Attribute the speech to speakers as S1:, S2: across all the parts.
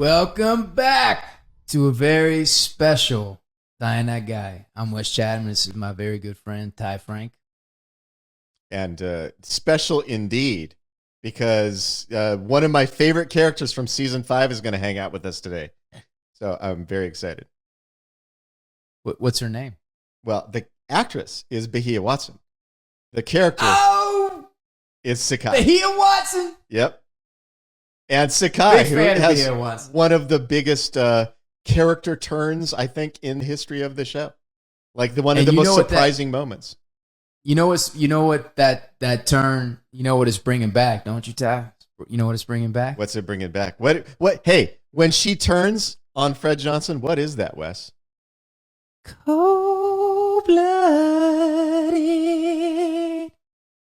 S1: Welcome back to a very special Dying That Guy. I'm Wes Chatham. This is my very good friend, Franck.
S2: And special indeed, because one of my favorite characters from season 5 is going to hang out with us today. So I'm very excited.
S1: What's her name?
S2: Well, the actress is Bahia Watson. The character is Sakai.
S1: Bahia Watson?
S2: Yep. And Sakai, who has one of the biggest character turns, I think, in the history of the show. Like one of the most surprising moments.
S1: You know what that turn, you know what it's bringing back, don't you, Ty? You know what it's bringing back?
S2: What's it bringing back? What? Hey, when she turns on Fred Johnson, what is that, Wes?
S1: Cold-blooded.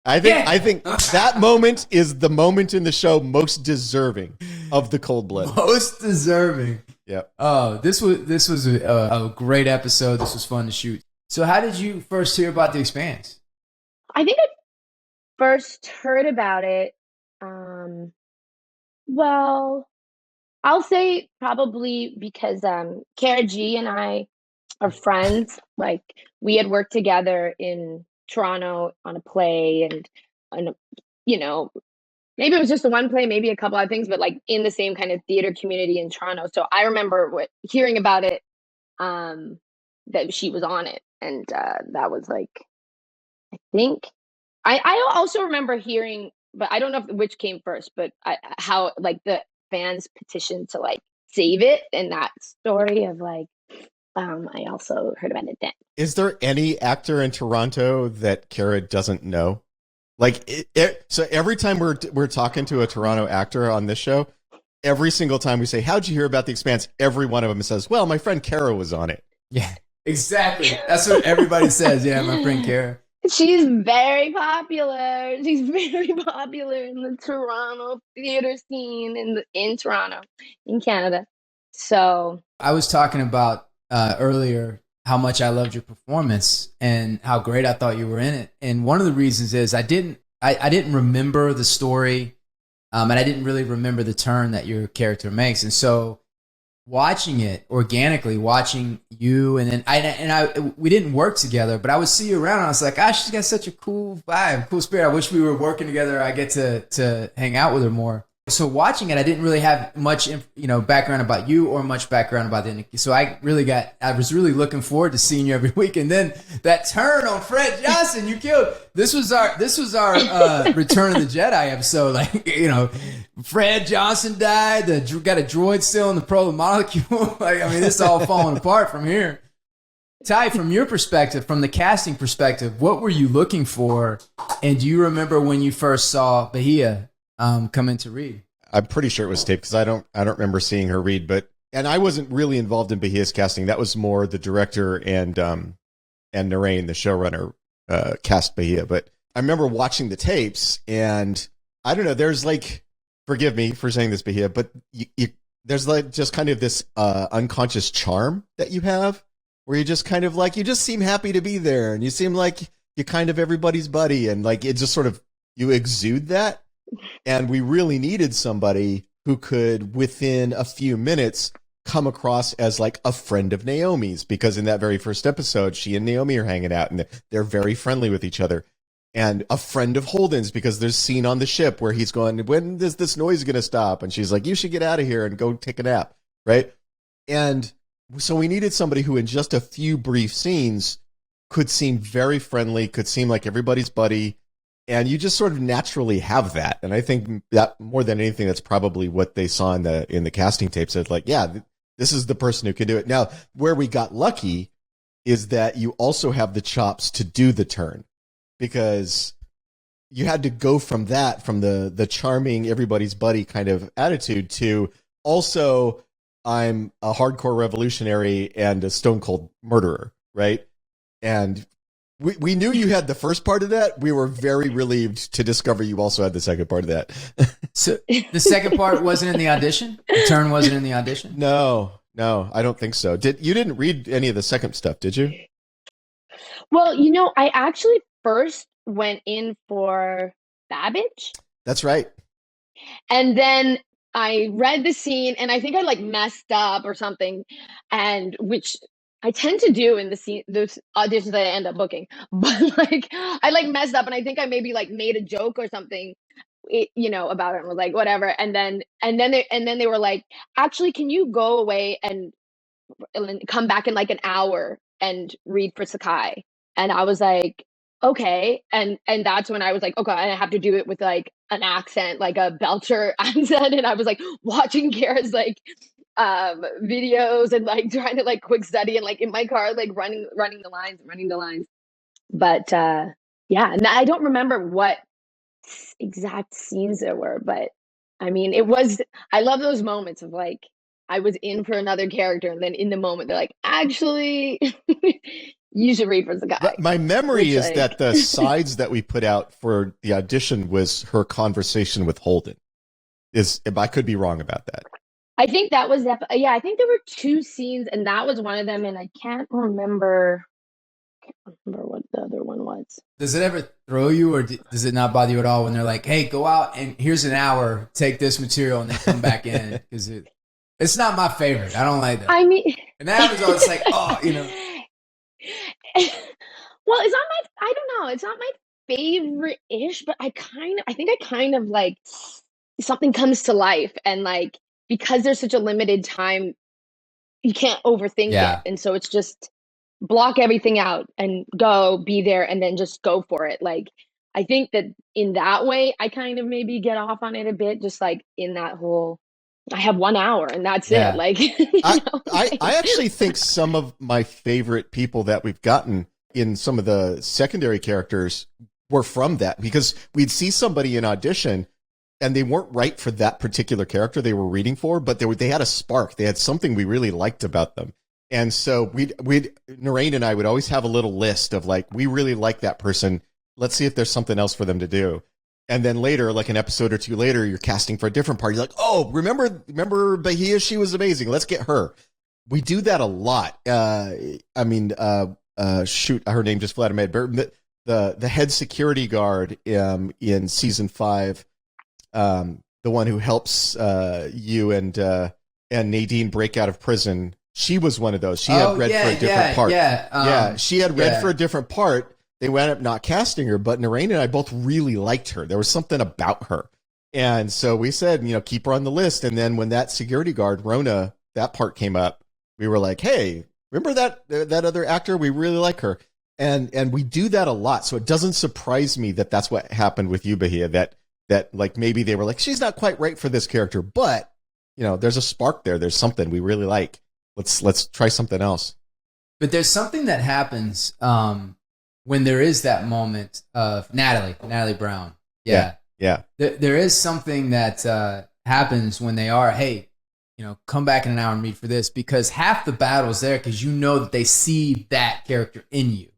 S2: I think that moment is the moment in the show most deserving of the cold blood.
S1: Most deserving.
S2: Yep.
S1: Oh, this was a great episode. This was fun to shoot. So how did you first hear about The Expanse?
S3: I think I first heard about it. Well, I'll say probably because Kara G and I are friends. Like, we had worked together in Toronto on a play, and you know, maybe it was just the one play, maybe a couple other things, but like in the same kind of theater community in Toronto. So I remember hearing about it, that she was on it, and that was like, I think I also remember hearing, but I don't know which came first, but how like the fans petitioned to like save it, and that story of like, I also heard about it then.
S2: Is there any actor in Toronto that Kara doesn't know? Like, so every time we're talking to a Toronto actor on this show, every single time we say, "How'd you hear about The Expanse?" Every one of them says, "Well, my friend Kara was on it."
S1: Yeah, exactly. That's what everybody says. Yeah, my friend Kara.
S3: She's very popular. She's very popular in the Toronto theater scene in Toronto, in Canada. So
S1: I was talking about earlier how much I loved your performance and how great I thought you were in it. And one of the reasons is I didn't remember the story, and I didn't really remember the turn that your character makes. And so watching it organically, watching you, and then we didn't work together, but I would see you around, and I was like, "Gosh, she's got such a cool vibe, cool spirit. I wish we were working together. I get to hang out with her more." So watching it, I didn't really have much, background about you or much background about the. So I was really looking forward to seeing you every week. And then that turn on Fred Johnson, you killed. This was our Return of the Jedi episode. Like, Fred Johnson died. Got a droid still in the proto molecule. This is all falling apart from here. Ty, from your perspective, from the casting perspective, what were you looking for? And do you remember when you first saw Bahia come in to read?
S2: I'm pretty sure it was taped because I don't remember seeing her read, and I wasn't really involved in Bahia's casting. That was more the director and Narain, the showrunner, cast Bahia. But I remember watching the tapes, and I don't know. There's like, forgive me for saying this, Bahia, but there's like just kind of this unconscious charm that you have, where you just kind of like, you just seem happy to be there, and you seem like you're kind of everybody's buddy, and like it just sort of, you exude that. And we really needed somebody who could, within a few minutes, come across as like a friend of Naomi's, because in that very first episode, she and Naomi are hanging out and they're very friendly with each other. And a friend of Holden's, because there's a scene on the ship where he's going, "When is this noise going to stop?" And she's like, "You should get out of here and go take a nap." Right. And so we needed somebody who, in just a few brief scenes, could seem very friendly, could seem like everybody's buddy. And you just sort of naturally have that. And I think that more than anything, that's probably what they saw in the casting tapes. It's like, yeah, this is the person who can do it. Now, where we got lucky is that you also have the chops to do the turn, because you had to go from the charming, everybody's buddy kind of attitude to also, I'm a hardcore revolutionary and a stone cold murderer, right? And we knew you had the first part of that. We were very relieved to discover you also had the second part of that.
S1: So the second part wasn't in the audition? The turn wasn't in the audition?
S2: No, I don't think so. You didn't read any of the second stuff, did you?
S3: Well, I actually first went in for Babbage.
S2: That's right.
S3: And then I read the scene and I think I like messed up or something, and which I tend to do in the scene, those auditions that I end up booking. But like I like messed up, and I think I maybe like made a joke or something, about it, and was like whatever. And then they were like, actually, can you go away and come back in like an hour and read for Sakai? And I was like, okay. And that's when I was like, okay, I have to do it with like an accent, like a Belcher accent. And I was like watching Kara's like videos and like trying to like quick study and like in my car, like running the lines. But yeah, and I don't remember what exact scenes there were, but I mean, I love those moments of like, I was in for another character, and then in the moment, they're like, actually, you should read for the guy.
S2: My memory is
S3: like...
S2: that the sides that we put out for the audition was her conversation with Holden. I could be wrong about that.
S3: I think that was, yeah, I think there were 2 scenes, and that was one of them, and I can't remember what the other one was.
S1: Does it ever throw you, or does it not bother you at all when they're like, hey, go out and here's an hour, take this material, and then come back in? Because it's not my favorite. I don't like that.
S3: I mean,
S1: and that happens all, it's like,
S3: well, it's not I don't know, it's not my favorite-ish, but I think I kind of like, something comes to life, and like, because there's such a limited time, you can't overthink it. And so it's just block everything out and go be there and then just go for it. Like, I think that in that way, I kind of maybe get off on it a bit, just like in that whole, I have 1 hour and that's it. Like,
S2: I actually think some of my favorite people that we've gotten in some of the secondary characters were from that, because we'd see somebody in audition and they weren't right for that particular character they were reading for, but they had a spark. They had something we really liked about them. And so Narain and I would always have a little list of like, we really like that person. Let's see if there's something else for them to do. And then later, like an episode or 2 later, you're casting for a different part. You're like, oh, remember Bahia? She was amazing. Let's get her. We do that a lot. Shoot, her name just flew out of my head. The head security guard in season 5, the one who helps you and Nadine break out of prison. She was one of those. She had read for a different part. She had read for a different part. They wound up not casting her, but Narain and I both really liked her. There was something about her. And so we said, keep her on the list. And then when that security guard, Rona, that part came up, we were like, hey, remember that other actor? We really like her. And we do that a lot. So it doesn't surprise me that that's what happened with you, Bahia, that like maybe they were like, she's not quite right for this character, but there's a spark there. There's something we really like. Let's try something else.
S1: But there's something that happens when there is that moment of Natalie Brown. Yeah. There is something that happens when they are, hey, come back in an hour and read for this, because half the battle's there because you know that they see that character in you.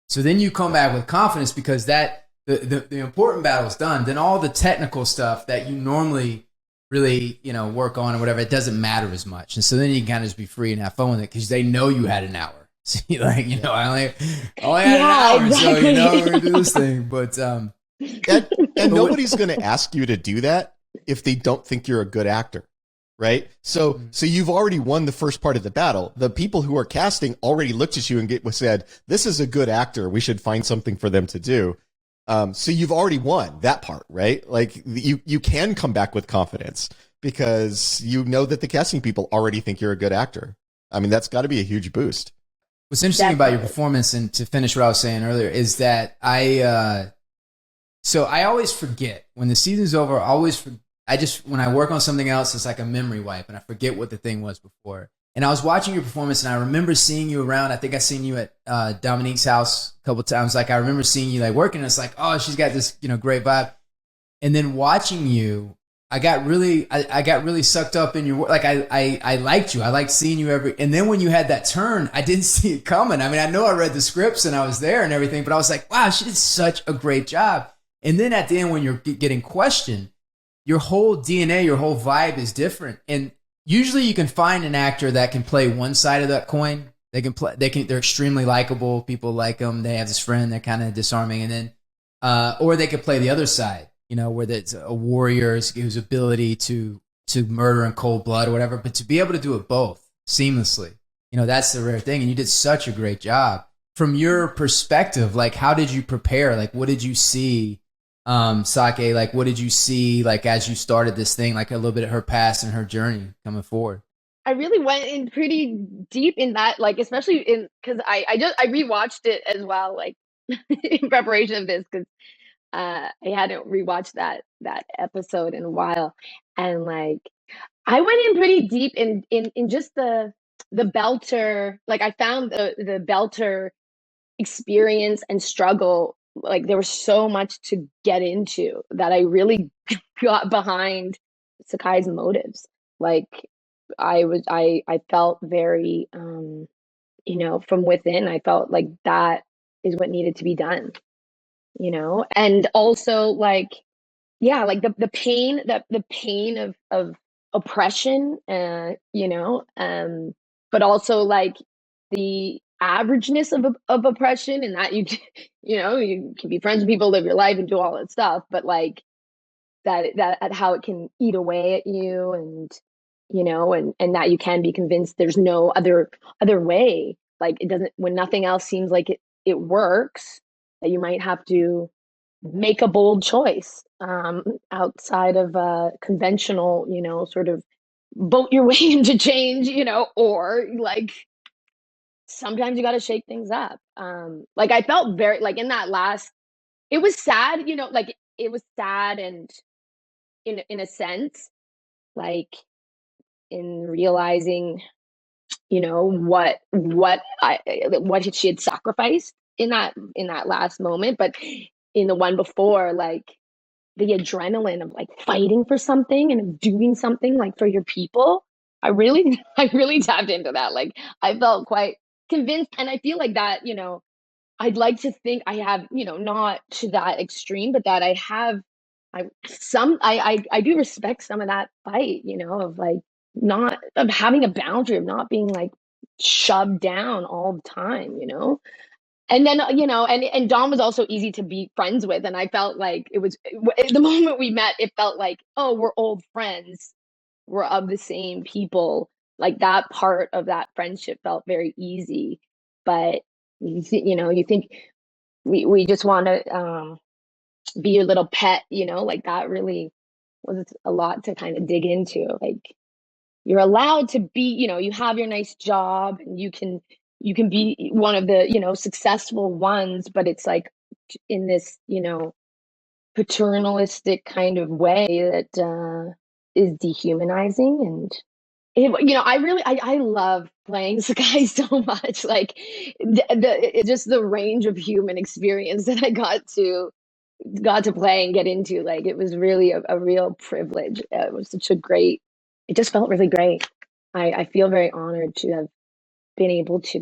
S1: So then you come back with confidence because that the important battle's done. Then all the technical stuff that you normally really, work on or whatever, it doesn't matter as much. And so then you can kind of just be free and have fun with it because they know you had an hour. So you're like, I only had an hour,
S3: exactly.
S1: So we're gonna do this thing. But
S2: and nobody's gonna ask you to do that if they don't think you're a good actor. Right? So you've already won the first part of the battle. The people who are casting already looked at you and said, this is a good actor. We should find something for them to do. So you've already won that part, right? Like you can come back with confidence because you know that the casting people already think you're a good actor. I mean, that's got to be a huge boost.
S1: What's interesting about your performance, and to finish what I was saying earlier, is that I always forget when the season's over. When I work on something else, it's like a memory wipe, and I forget what the thing was before. And I was watching your performance, and I remember seeing you around. I think I seen you at Dominique's house a couple times. Like I remember seeing you like working. And it's like, oh, she's got this great vibe. And then watching you, I got really sucked up in your work. Like I liked you. I liked seeing you and then when you had that turn, I didn't see it coming. I mean, I know I read the scripts and I was there and everything, but I was like, wow, she did such a great job. And then at the end, when you're getting questioned, your whole DNA, your whole vibe is different. And usually you can find an actor that can play one side of that coin. They're extremely likable. People like them. They have this friend. They're kind of disarming. And then, or they could play the other side, where it's a warrior whose ability to to murder in cold blood or whatever, but to be able to do it both seamlessly, that's the rare thing. And you did such a great job. From your perspective, like, how did you prepare? Like, what did you see, Sake? Like, what did you see, like, as you started this thing, like a little bit of her past and her journey coming forward?
S3: I really went in pretty deep in that, like, especially because I rewatched it as well, like in preparation of this, because I hadn't rewatched that episode in a while, and like I went in pretty deep in just the Belter. Like, I found the Belter experience and struggle. Like, there was so much to get into that I really got behind Sakai's motives. Like, I felt very from within, I felt like that is what needed to be done, and also, like, yeah, like the pain of oppression, but also like the averageness of oppression, and that you can be friends with people, live your life, and do all that stuff, but like that how it can eat away at you, and and that you can be convinced there's no other way, like it doesn't, when nothing else seems like it works, that you might have to make a bold choice, outside of conventional, sort of vote your way into change, or like sometimes you got to shake things up. Like, I felt very, like, in that last, it was sad, like it was sad, and in a sense, like, in realizing, what she had sacrificed in that last moment, but in the one before, like the adrenaline of like fighting for something and of doing something like for your people, I really tapped into that. Like, I felt quite convinced, and I feel like that, I'd like to think I have, not to that extreme, but that I have, I do respect some of that fight, of like not, of having a boundary, of not being like shoved down all the time, And then, and Dom was also easy to be friends with. And I felt like it was, the moment we met, it felt like, oh, we're old friends. We're of the same people. Like, that part of that friendship felt very easy. But, you think we just want to be your little pet, like that really was a lot to kind of dig into. Like, you're allowed to be, you have your nice job, and you can be one of the, successful ones, but it's like in this, paternalistic kind of way that is dehumanizing. And I love playing Sakai so much. Like, just the range of human experience that I got to play and get into, like, it was really a real privilege. It was it just felt really great. I feel very honored to have been able to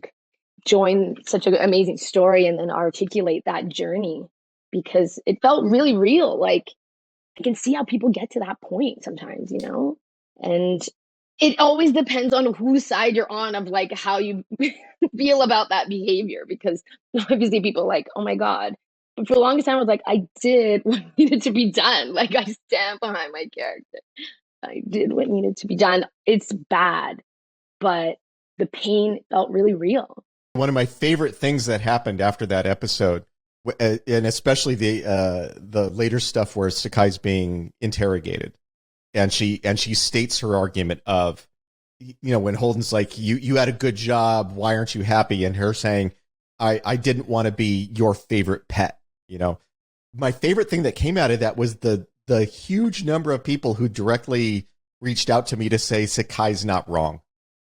S3: join such an amazing story and then articulate that journey, because it felt really real. Like, I can see how people get to that point sometimes, and it always depends on whose side you're on, of like how you feel about that behavior, because obviously people are like, oh my God. But for the longest time, I was like, I did what needed to be done. Like, I stand behind my character. I did what needed to be done. It's bad, but the pain felt really real.
S2: One of my favorite things that happened after that episode, and especially the later stuff where Sakai's being interrogated, and she states her argument of, when Holden's like, you had a good job, why aren't you happy? And her saying, I didn't want to be your favorite pet. My favorite thing that came out of that was the huge number of people who directly reached out to me to say Sakai's not wrong.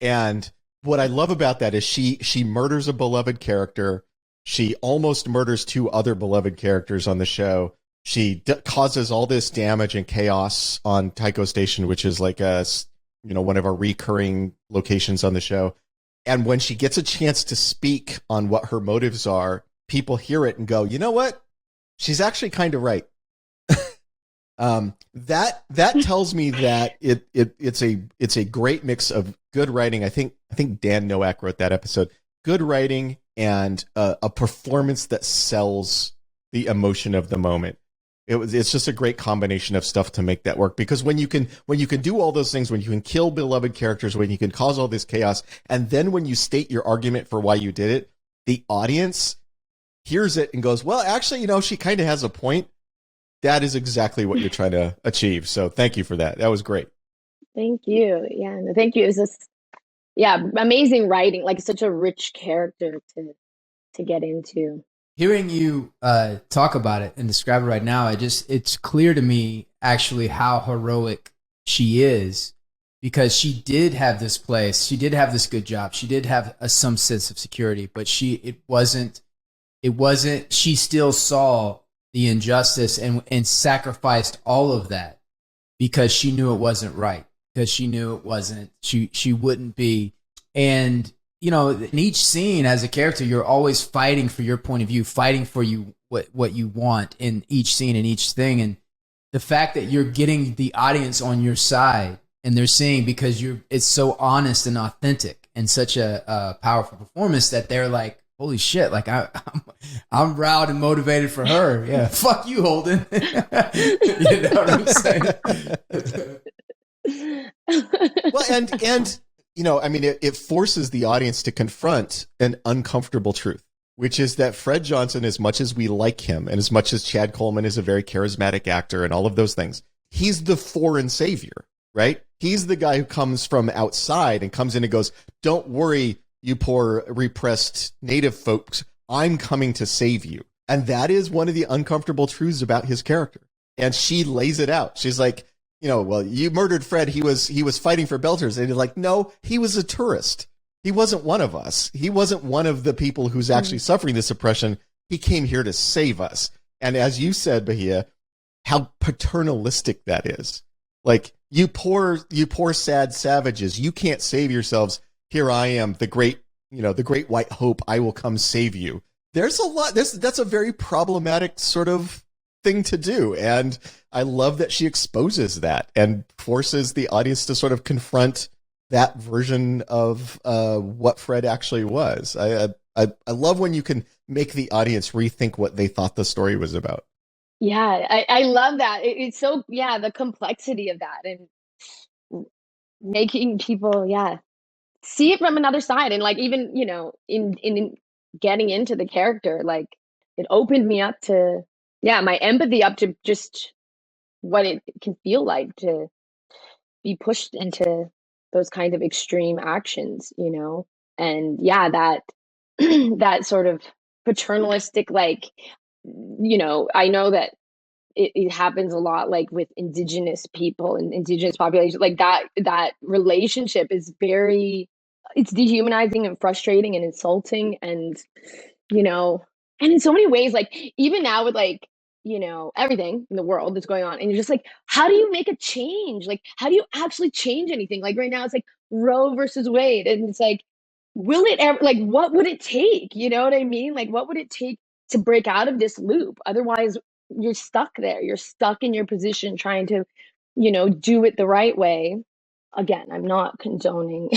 S2: And what I love about that is she murders a beloved character. She almost murders two other beloved characters on the show. She causes all this damage and chaos on Taiko Station, which is like one of our recurring locations on the show. And when she gets a chance to speak on what her motives are, people hear it and go, you know what? She's actually kind of right. That tells me that it's a great mix of good writing. I think Dan Nowak wrote that episode. Good writing and a performance that sells the emotion of the moment. It's just a great combination of stuff to make that work, because when you can do all those things, when you can kill beloved characters, when you can cause all this chaos, and then when you state your argument for why you did it, the audience hears it and goes, well, actually, she kind of has a point. That is exactly what you're trying to achieve. So thank you for that. That was great.
S3: Thank you. Yeah, no, thank you. It was just, amazing writing, like such a rich character to get into.
S1: Hearing you talk about it and describe it right now, it's clear to me actually how heroic she is, because she did have this place, she did have this good job, she did have some sense of security, but it wasn't. She still saw the injustice and sacrificed all of that because she knew it wasn't right, because she knew it wasn't. She wouldn't be. And in each scene as a character, you're always fighting for your point of view, fighting for what you want in each scene and each thing. And the fact that you're getting the audience on your side and they're seeing, because it's so honest and authentic and such a powerful performance that they're like, holy shit, like I'm riled and motivated for her. Yeah, fuck you, Holden. You know what I'm saying?
S2: Well, and it forces the audience to confront an uncomfortable truth, which is that Fred Johnson, as much as we like him and as much as Chad Coleman is a very charismatic actor and all of those things, he's the foreign savior, right? He's the guy who comes from outside and comes in and goes, don't worry, you poor repressed native folks, I'm coming to save you. And that is one of the uncomfortable truths about his character. And she lays it out. She's like, well, you murdered Fred. He was fighting for Belters. And he's like, no, he was a tourist. He wasn't one of us. He wasn't one of the people who's actually suffering this oppression. He came here to save us. And as you said, Bahia, how paternalistic that is. Like, you poor sad savages, you can't save yourselves. Here I am, the great white hope. I will come save you. There's a lot. That's a very problematic sort of thing to do. And I love that she exposes that and forces the audience to sort of confront that version of what Fred actually was. I love when you can make the audience rethink what they thought the story was about.
S3: Yeah, I love that. It's so, the complexity of that and making people, see it from another side. And like, even, in getting into the character, like it opened me up to, my empathy up to just what it can feel like to be pushed into those kind of extreme actions, and that that sort of paternalistic, like, I know that it happens a lot, like with indigenous people and indigenous populations, like that relationship is it's dehumanizing and frustrating and insulting, and and in so many ways, like even now with like everything in the world that's going on, and you're just like, how do you make a change? Like, how do you actually change anything? Like right now it's like Roe versus Wade, and it's like, will it ever, like, what would it take? You know what I mean? Like, what would it take to break out of this loop? Otherwise you're stuck there, you're stuck in your position trying to do it the right way. Again, I'm not condoning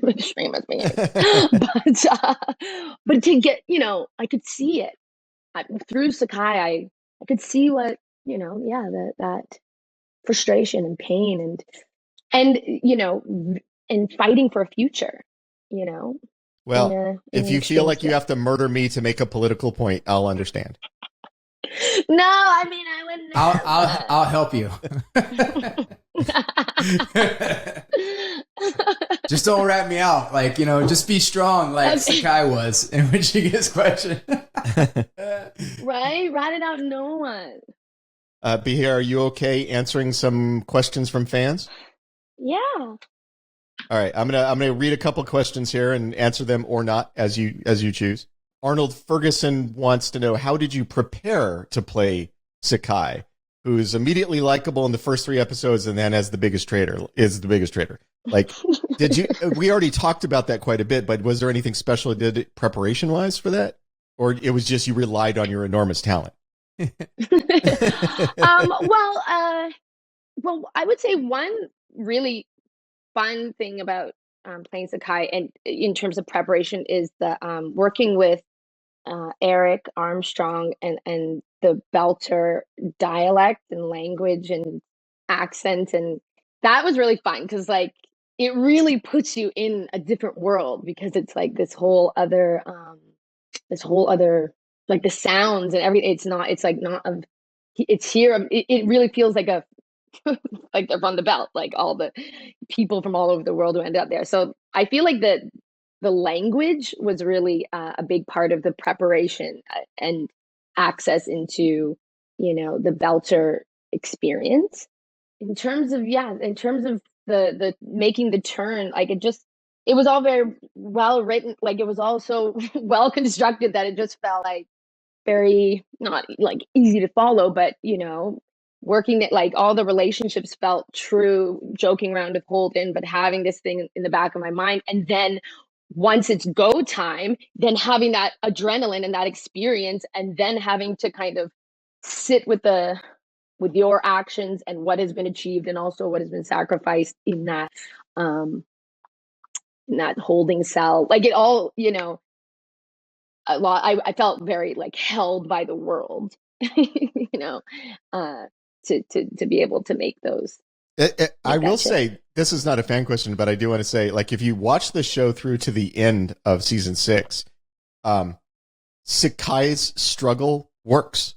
S3: extremist behavior, but to get, I could see it through Sakai. I could see what, that frustration and pain and fighting for a future,
S2: Well, if you feel like you have to murder me to make a political point, I'll understand.
S3: No, I mean, I wouldn't.
S1: I'll help you. Just don't rat me out. Like, just be strong like Sakai was in when she gets questioned.
S3: Right? Rat it out, no one.
S2: Bahia, are you okay answering some questions from fans?
S3: Yeah.
S2: All right, I'm gonna read a couple questions here and answer them or not as you choose. Arnold Ferguson wants to know, how did you prepare to play Sakai, who's immediately likable in the first 3 episodes and then is the biggest traitor? Like, did you? We already talked about that quite a bit, but was there anything special you did preparation wise for that, or it was just you relied on your enormous talent?
S3: Well, I would say one really fun thing about playing Sakai, and in terms of preparation, is the working with Eric Armstrong and the Belter dialect and language and accent, and that was really fun because like it really puts you in a different world because it's like this whole other like the sounds and everything. It's like not of it's here. It really feels like a like they're from the belt, like all the people from all over the world who end up there. So I feel like the language was really a big part of the preparation and access into, the Belter experience. In terms of the making the turn, like it was all very well written, like it was all so well constructed that it just felt like very not like easy to follow, but working it like all the relationships felt true, joking around with Holden, but having this thing in the back of my mind. And then once it's go time, then having that adrenaline and that experience, and then having to kind of sit with your actions and what has been achieved and also what has been sacrificed um in that holding cell. Like it all, a lot. I felt very like held by the world, uh, to be able to make those.
S2: I
S3: Make
S2: will
S3: that shift.
S2: say this is not a fan question, but I do want to say, like, if you watch the show through to the end of season 6, Sakai's struggle works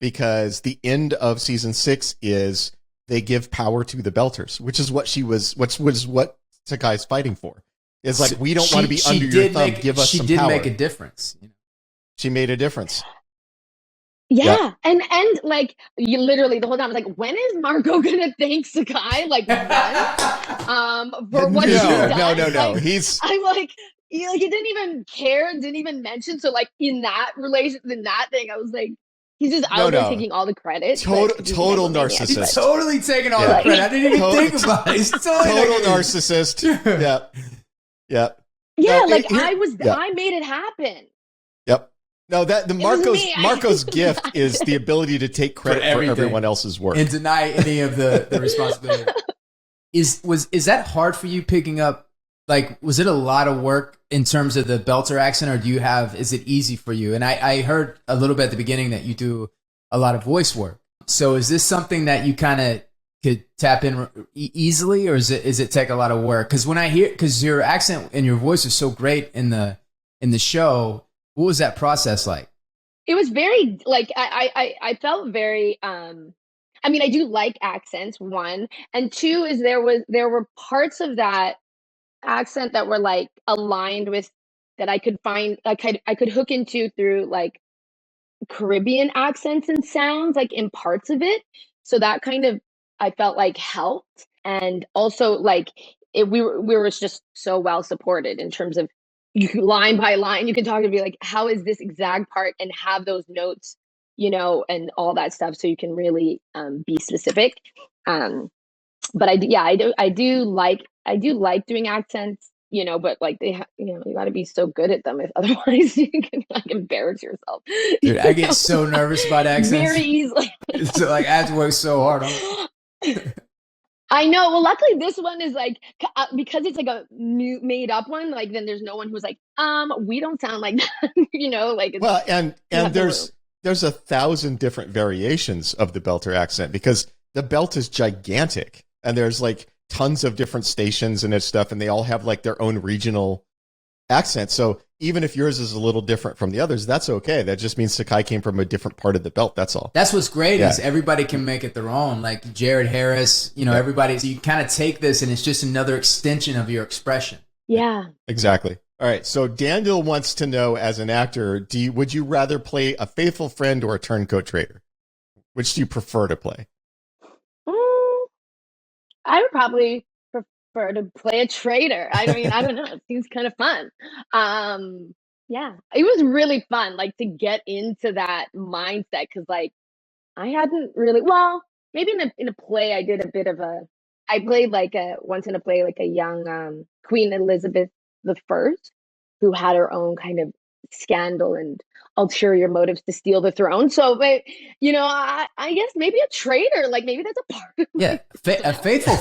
S2: because the end of season 6 is they give power to the Belters, which is what what Sakai's fighting for. It's like, we don't want to be under your thumb. Give us some power.
S1: She did make a difference.
S2: She made a difference.
S3: Yeah, and like you literally the whole time I was like, when is Marco gonna thank Sakai? Like for what she's done?
S2: No.
S3: Like,
S2: He's
S3: I'm like, he didn't even care, didn't even mention. So like in that relation, in that thing, I was like, he's just out there taking all the credit.
S2: Total narcissist.
S1: He's totally taking all the credit. I didn't even think about it. He's
S2: total narcissist. Yeah.
S3: Yeah, I made it happen.
S2: Yep. No, the Marco's gift is the ability to take credit for everyone else's work
S1: and deny any of the responsibility. Is that hard for you picking up? Like, was it a lot of work in terms of the Belter accent, or is it easy for you? And I heard a little bit at the beginning that you do a lot of voice work. So is this something that you kind of could tap in easily, or is it take a lot of work? Because your accent and your voice is so great in the show. What was that process like?
S3: It was very like I felt very I mean, I do like accents, one, and two is there were parts of that accent that were like aligned with that I could find I could hook into through like Caribbean accents and sounds like in parts of it. So that kind of I felt like helped, and also like we were just so well supported in terms of line by line you can talk and be like, how is this exact part, and have those notes, and all that stuff, so you can really be specific. But I do like doing accents, but like you got to be so good at them, if otherwise you can like embarrass yourself.
S1: Dude, I get so nervous about accents
S3: very easily.
S1: So like I have to work so hard on it.
S3: I know. Well, luckily this one is like because it's like a new made up one. Like then there's no one who's like, we don't sound like that, Like
S2: well, and there's 1,000 different variations of the Belter accent because the belt is gigantic, and there's like tons of different stations and stuff, and they all have like their own regional accent. So even if yours is a little different from the others, that's okay. That just means Sakai came from a different part of the belt. That's all.
S1: That's what's great is everybody can make it their own. Like Jared Harris, everybody. So you kind of take this, and it's just another extension of your expression.
S3: Yeah.
S2: Exactly. All right. So Daniel wants to know, as an actor, would you rather play a faithful friend or a turncoat traitor? Which do you prefer to play?
S3: I would probably prefer to play a traitor. I mean, I don't know. It seems kind of fun. Yeah, it was really fun, like to get into that mindset because, like, I hadn't really. Well, maybe in a play, I did a bit of a. I played like once in a play like a young Queen Elizabeth the First, who had her own kind of scandal and ulterior motives to steal the throne. So, but, I guess maybe a traitor, like maybe that's a part of
S1: a faithful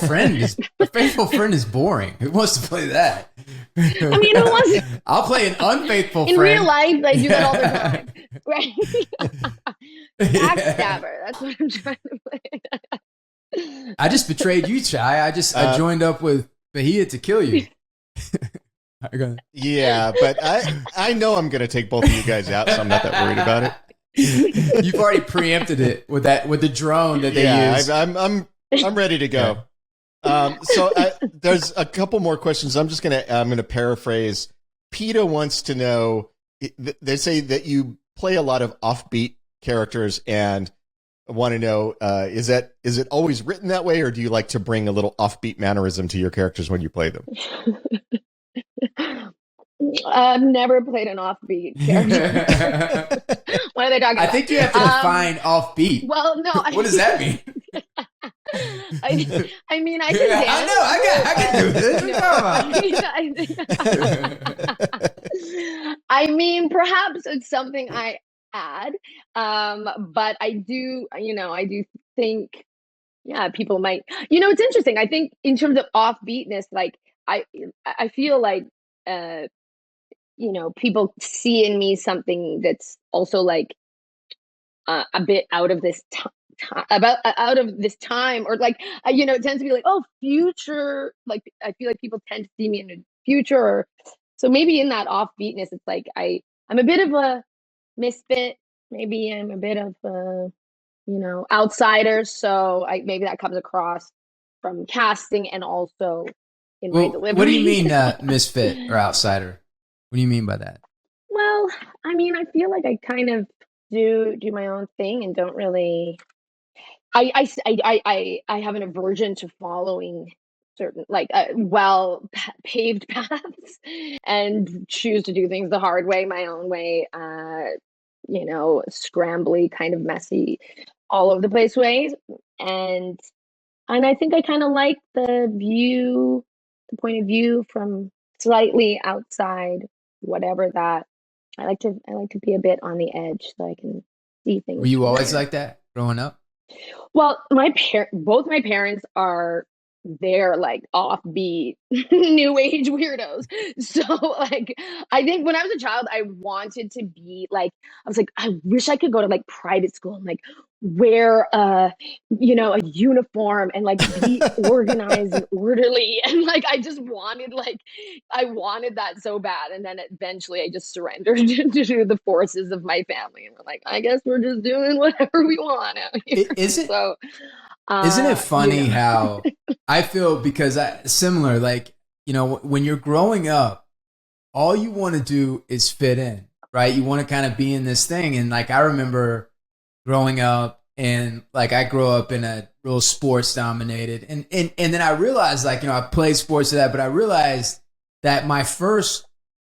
S1: friend is boring. Who wants to play that?
S3: I mean, who wants?
S1: I'll play an unfaithful
S3: in
S1: friend.
S3: real life. They do that all the time, right? Backstabber. That's what I'm trying to play.
S1: I just betrayed you, Chai. I joined up with Bahia to kill you.
S2: Yeah, but I know I'm going to take both of you guys out, so I'm not that worried about
S1: it. You've already preempted it with the drone that they use.
S2: I'm ready to go. So there's a couple more questions. I'm gonna paraphrase. PETA wants to know. They say that you play a lot of offbeat characters, and want to know is it always written that way, or do you like to bring a little offbeat mannerism to your characters when you play them?
S3: I've never played an offbeat character. What are they talking about?
S1: I think you have to define offbeat.
S3: Well, no.
S1: What does that mean?
S3: I mean, I can dance.
S1: I can do this.
S3: I mean, perhaps it's something I add, but I do think, people might. It's interesting. I think in terms of offbeatness, like I feel like, people see in me something that's also like a bit out of this out of this time, or like it tends to be like, oh, future. Like I feel like people tend to see me in the future, or so maybe in that offbeatness, it's like I'm a bit of a misfit. Maybe I'm a bit of a outsider. So maybe that comes across from casting and also in my delivery.
S1: What do you mean misfit or outsider? What do you mean by that?
S3: Well, I mean, I feel like I kind of do my own thing and don't really. I have an aversion to following certain paved paths and choose to do things the hard way, my own way. Scrambly, kind of messy, all over the place ways, and I think I kind of like the point of view from slightly outside, whatever that. I like to be a bit on the edge so I can see things.
S1: Were you always like that growing up?
S3: Well, both my parents are they're like offbeat new age weirdos. So like I think when I was a child I wanted to be like, I was like, I wish I could go to like private school and like wear a uniform and like be organized and orderly, and like I wanted that so bad, and then eventually I just surrendered to the forces of my family, and we're like, I guess we're just doing whatever we want out here.
S1: Isn't it funny how I feel, because similar, like, when you're growing up, all you want to do is fit in, right? You want to kind of be in this thing. And like, I remember growing up, and like, I grew up in a real sports dominated. And then I realized, like, I played sports to that, but I realized that my first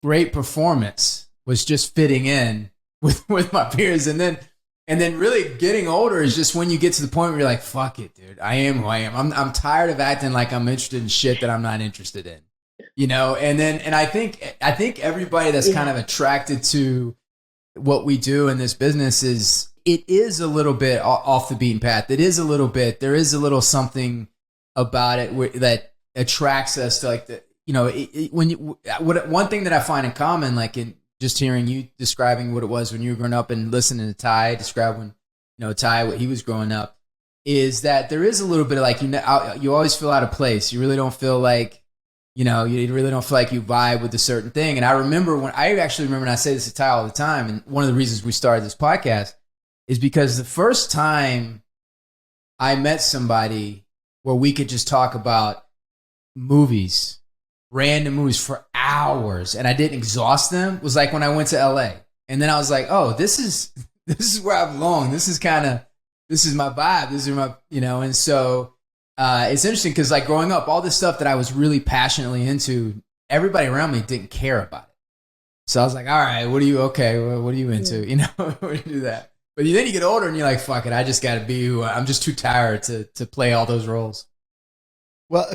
S1: great performance was just fitting in with my peers. And then really getting older is just when you get to the point where you're like, fuck it, dude. I am who I am. I'm tired of acting like I'm interested in shit that I'm not interested in, And I think everybody that's kind of attracted to what we do in this business it is a little bit off the beaten path. There is a little something about it that attracts us to, like, one thing that I find in common, like in just hearing you describing what it was when you were growing up and listening to Ty describe when, Ty, what he was growing up, is that there is a little bit of like, you always feel out of place. You really don't feel like, you really don't feel like you vibe with a certain thing. And I actually remember, and I say this to Ty all the time, and one of the reasons we started this podcast is because the first time I met somebody where we could just talk about movies, random movies for hours, and I didn't exhaust them, was like when I went to LA. And then I was like, oh, this is where I belong. This is my vibe. This is my, and so it's interesting because like growing up, all this stuff that I was really passionately into, everybody around me didn't care about it. So I was like, all right, what are you into? What do you do that? But then you get older and you're like, fuck it, I just got to be who I'm just too tired to play all those roles.
S2: Well,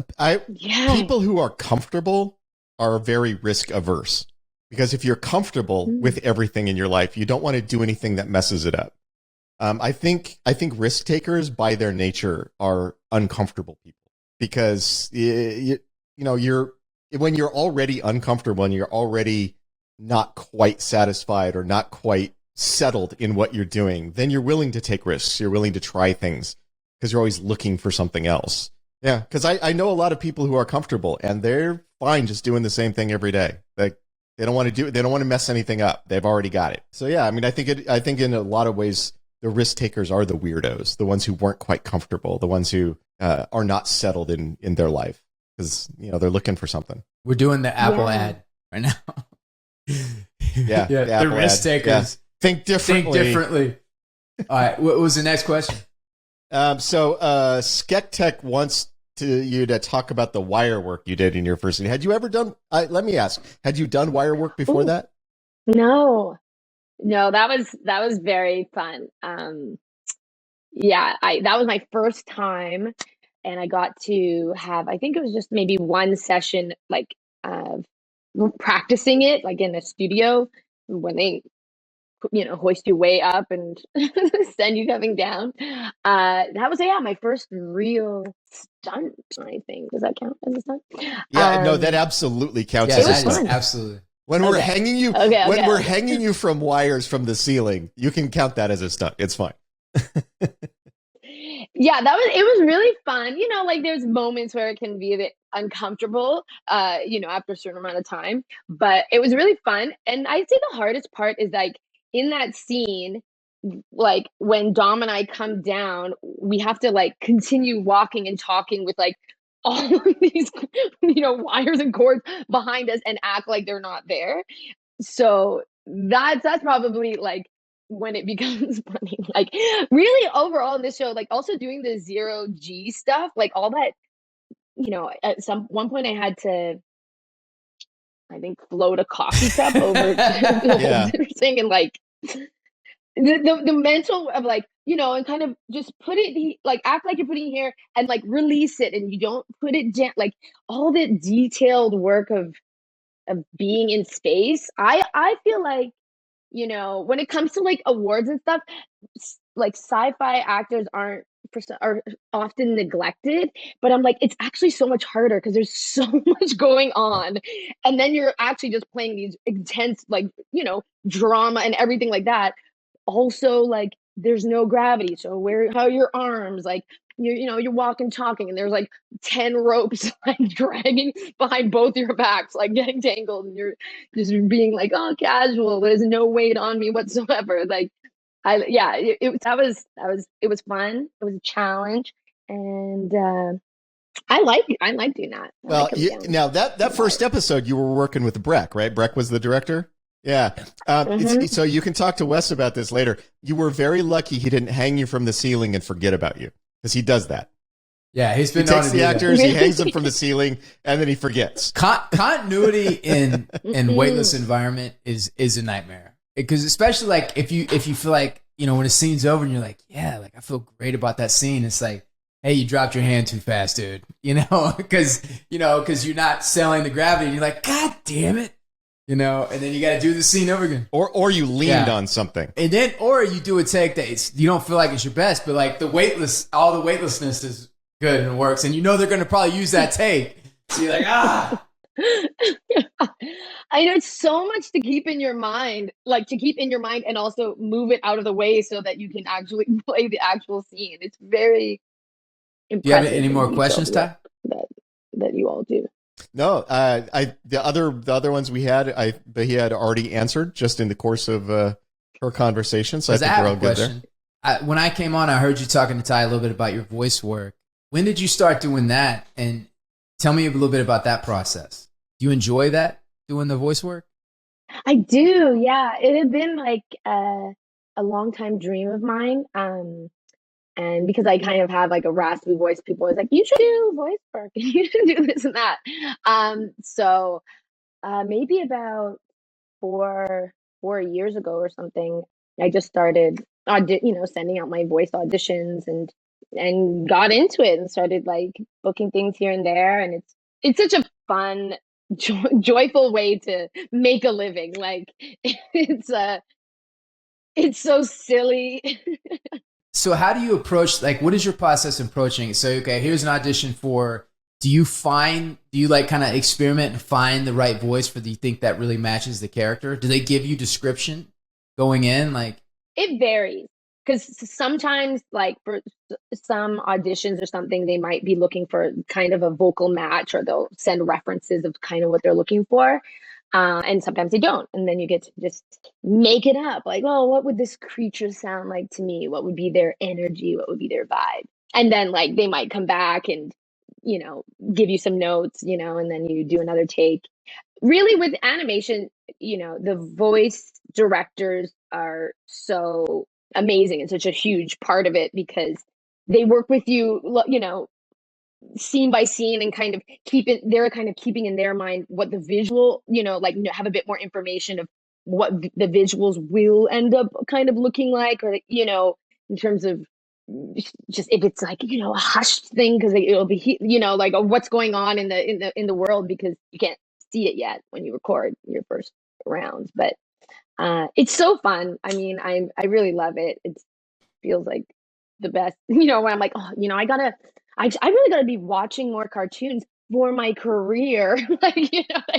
S2: people who are comfortable are very risk averse. Because if you're comfortable with everything in your life, you don't want to do anything that messes it up. I think risk takers by their nature are uncomfortable people, because you're when you're already uncomfortable and you're already not quite satisfied or not quite settled in what you're doing, then you're willing to take risks. You're willing to try things because you're always looking for something else. Yeah, because I know a lot of people who are comfortable and they're fine just doing the same thing every day. Like they don't want to mess anything up. They've already got it. So yeah, I mean, I think in a lot of ways, the risk takers are the weirdos, the ones who weren't quite comfortable, the ones who are not settled in their life because they're looking for something.
S1: We're doing the Apple ad right now.
S2: Yeah,
S1: the risk takers.
S2: Yeah. Think differently.
S1: All right, what was the next question?
S2: So Skek wants you to talk about the wire work you did in your first scene. Had you ever done? Let me ask. Had you done wire work before that?
S3: No, that was very fun. Yeah, that was my first time, and I got to have, I think it was just maybe one session, like practicing it, like in the studio when they hoist you way up and send you coming down. That was my first real stunt, I think. Does that count as a stunt?
S2: Yeah, no, that absolutely counts as a stunt.
S1: Absolutely.
S2: When we're hanging you, we're hanging you from wires from the ceiling, you can count that as a stunt. It's fine.
S3: Yeah, it was really fun. Like there's moments where it can be a bit uncomfortable, after a certain amount of time, but it was really fun. And I'd say the hardest part is like in that scene, like when Dom and I come down, we have to like continue walking and talking with like all of these, wires and cords behind us and act like they're not there. So that's probably like when it becomes funny. Like really overall in this show, like also doing the 0G stuff, like all that, at one point I had to, I think, float a coffee cup over the whole thing, and like the mental of like, and kind of just put it, like act like you're putting it here and like release it, and you don't put it like all the detailed work of being in space. I feel like, when it comes to like awards and stuff, like sci-fi actors are often neglected, but I'm like, it's actually so much harder because there's so much going on, and then you're actually just playing these intense, like, drama and everything like that. Also, like, there's no gravity, so how are your arms, like, you're walking, talking, and there's like 10 ropes like dragging behind both your backs, like getting tangled, and you're just being like, oh, casual, there's no weight on me whatsoever. Like, it was fun. It was a challenge, and I like doing that.
S2: Well, now that first episode, you were working with Breck, right? Breck was the director. Yeah. So you can talk to Wes about this later. You were very lucky he didn't hang you from the ceiling and forget about you, because he does that.
S1: Yeah, he
S2: takes the actors, he hangs them from the ceiling, and then he forgets.
S1: Continuity in weightless environment is a nightmare, because especially like if you feel like, when a scene's over and you're like, yeah, like I feel great about that scene. It's like, hey, you dropped your hand too fast, dude. Because you're not selling the gravity, and you're like, God damn it. And then you got to do the scene over again.
S2: Or you leaned on something.
S1: And then, or you do a take that you don't feel like it's your best, but like all the weightlessness is good and it works. And they're going to probably use that take. So you're like,
S3: I know, it's so much to keep in your mind, and also move it out of the way so that you can actually play the actual scene. It's very impressive.
S1: Do you have any more questions, Ty?
S3: That you all do.
S2: No, the other ones we had, he had already answered just in the course of her conversation. So I think we're all good there.
S1: When I came on, I heard you talking to Ty a little bit about your voice work. When did you start doing that? And tell me a little bit about that process. Do you enjoy that, doing the voice work?
S3: I do, yeah. It had been like a long time dream of mine. And because I kind of have like a raspy voice, people are like, you should do voice work and you should do this and that. So maybe about four years ago or something, I just started sending out my voice auditions and got into it and started like booking things here and there. And it's such a fun joyful way to make a living. Like it's so silly.
S1: So how do you approach, like, what is your process approaching it? So, okay, here's an audition for, do you like kind of experiment and find the right voice for, do you think that really matches the character? Do they give you description going in? Like,
S3: It varies because sometimes, like for some auditions or something, they might be looking for kind of a vocal match, or they'll send references of kind of what they're looking for. And sometimes they don't. And then you get to just make it up. Like, oh, what would this creature sound like to me? What would be their energy? What would be their vibe? And then, like, they might come back and, give you some notes, and then you do another take. Really, with animation, the voice directors are so amazing and such a huge part of it because they work with you, scene by scene, and kind of they're kind of keeping in their mind what the visual, like, have a bit more information of what the visuals will end up kind of looking like, or, in terms of just if it's like, a hushed thing because it'll be, like, what's going on in the world, because you can't see it yet when you record your first rounds. But it's so fun. I mean, I really love it. It feels like the best, when I'm like, oh, I really gotta be watching more cartoons for my career. Like, what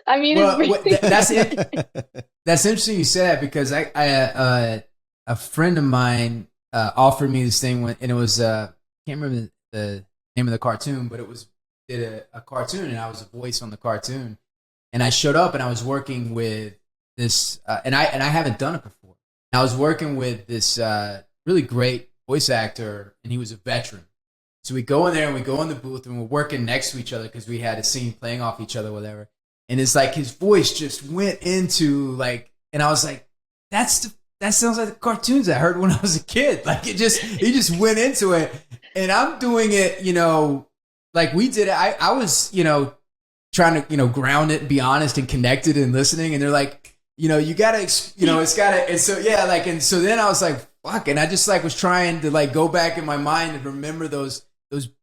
S3: I mean?
S1: well,
S3: It's really
S1: that's it. That's interesting you say that, because a friend of mine offered me this thing and it was can't remember the name of the cartoon, but it was a cartoon, and I was a voice on the cartoon, and I showed up and I was working with this and I haven't done it before. And I was working with this really great voice actor, and he was a veteran. So we go in there and we go in the booth and we're working next to each other because we had a scene playing off each other, whatever. And it's like his voice just went into, like, and I was like, that sounds like the cartoons I heard when I was a kid. Like, he just went into it, and I'm doing it, like we did it. I was, trying to, ground it, be honest and connected and listening. And they're like, you gotta, it's gotta, and so, yeah, like, and so then I was like, fuck. And I just like was trying to like go back in my mind and remember those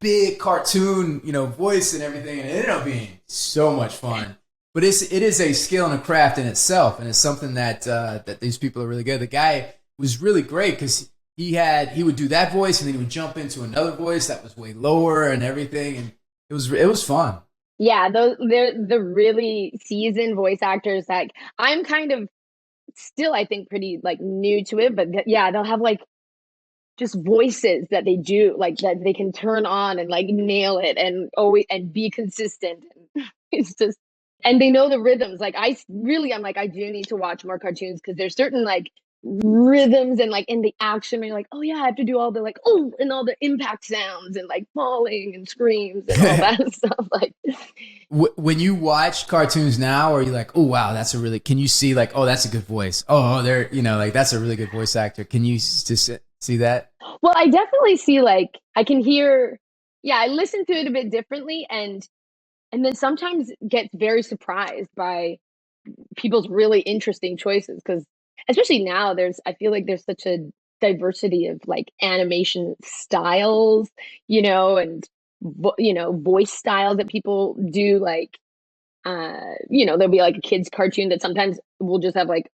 S1: big cartoon, voice and everything. And it ended up being so much fun. But it is a skill and a craft in itself, and it's something that that these people are really good. The guy was really great because he would do that voice, and then he would jump into another voice that was way lower and everything, and it was fun.
S3: Yeah, they're the really seasoned voice actors. Like, I'm kind of still, I think, pretty like new to it, but yeah, they'll have like just voices that they do, like, that they can turn on and like nail it and always and be consistent. It's just, and they know the rhythms. Like, I'm like, I do need to watch more cartoons because there's certain like rhythms and like in the action, and you're like, oh yeah, I have to do all the like, oh, and all the impact sounds and like falling and screams and all that stuff. Like,
S1: When you watch cartoons now, are you like, oh wow, can you see like, oh, that's a good voice? Oh, they're, like, that's a really good voice actor. Can you just see that?
S3: well, I definitely see, like, I can hear, yeah, I listen to it a bit differently, and then sometimes get very surprised by people's really interesting choices, because especially now, I feel like there's such a diversity of like animation styles, and voice styles that people do. Like, there'll be like a kids cartoon that sometimes will just have like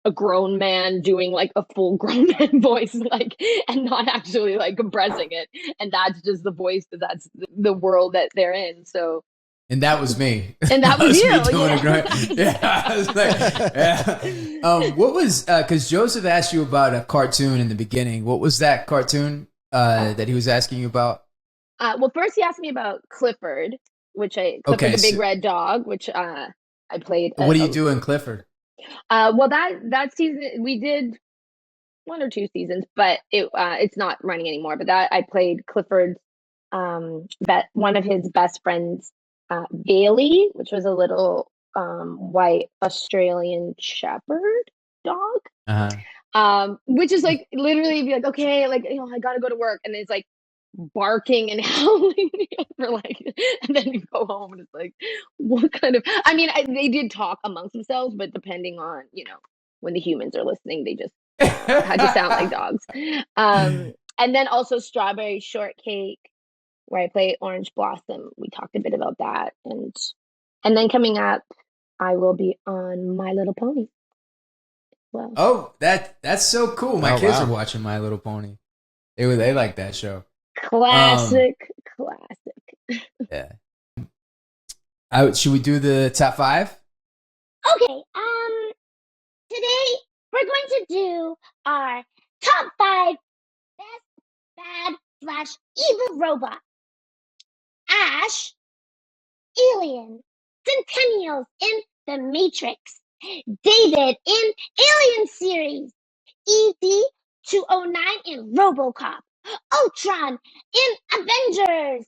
S3: a grown man doing like a full grown man voice, like, and not actually like compressing it, and that's just the voice, that's the world that they're in. So,
S1: And that was me.
S3: and that was you.
S1: Me doing a great, yeah. I was like, yeah. What was, because Joseph asked you about a cartoon in the beginning. What was that cartoon that he was asking you about?
S3: Well, first he asked me about Clifford, Clifford the Big Red Dog, which I played.
S1: What do you do in Clifford?
S3: Well, that season we did one or two seasons, but it's not running anymore. But that I played Clifford's one of his best friends, Bailey, which was a little white Australian Shepherd dog. Which is like literally be like, okay, like, I gotta go to work, and it's like barking and howling for like, and then you go home and it's like, what kind of, I mean, they did talk amongst themselves, but depending on, when the humans are listening, they just had to sound like dogs. And then also Strawberry Shortcake, where I play Orange Blossom. We talked a bit about that, and And then coming up, I will be on My Little Pony. Well,
S1: Oh, that's so cool. My
S2: Oh,
S1: kids
S2: wow.
S1: are watching My Little Pony. They like that show.
S3: classic.
S1: Yeah. Should we do the top 5?
S3: Okay, today we're going to do our top 5 best bad / evil robot. Ash, Alien, Centennials in The Matrix, David in Alien series, ED-209 in RoboCop, Ultron in Avengers,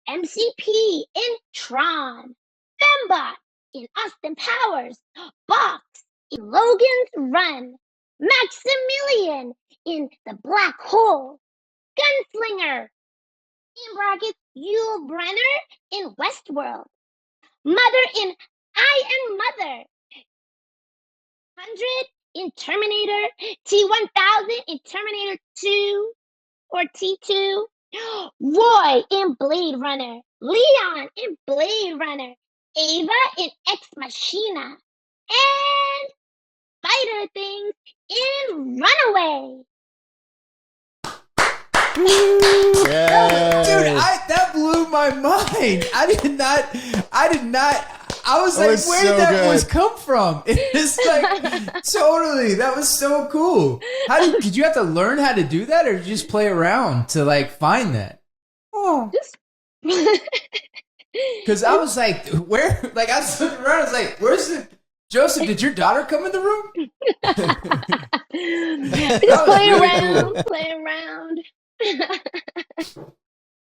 S3: MCP in Tron, Fembot in Austin Powers, Box in Logan's Run, Maximilian in The Black Hole, Gunslinger in brackets Yul Brenner in Westworld, Mother in I Am Mother, 100 in Terminator, T-1000 in Terminator 2 or T2, Roy in Blade Runner, Leon in Blade Runner, Ava in Ex Machina, and Spider Things in Runaway.
S2: Yes.
S1: Dude, that blew my mind. I did not. I was
S2: That
S1: like,
S2: was
S1: where
S2: so
S1: did that
S2: good.
S1: voice come from? It's like, totally. That was so cool. Did you have to learn how to do that, or did you just play around to like find that? Oh,
S3: Just
S1: because I was like, where? Like I was looking around. I was like, where's the Joseph? Did your daughter come in the room?
S3: just play
S1: really
S3: around,
S1: cool.
S3: play around.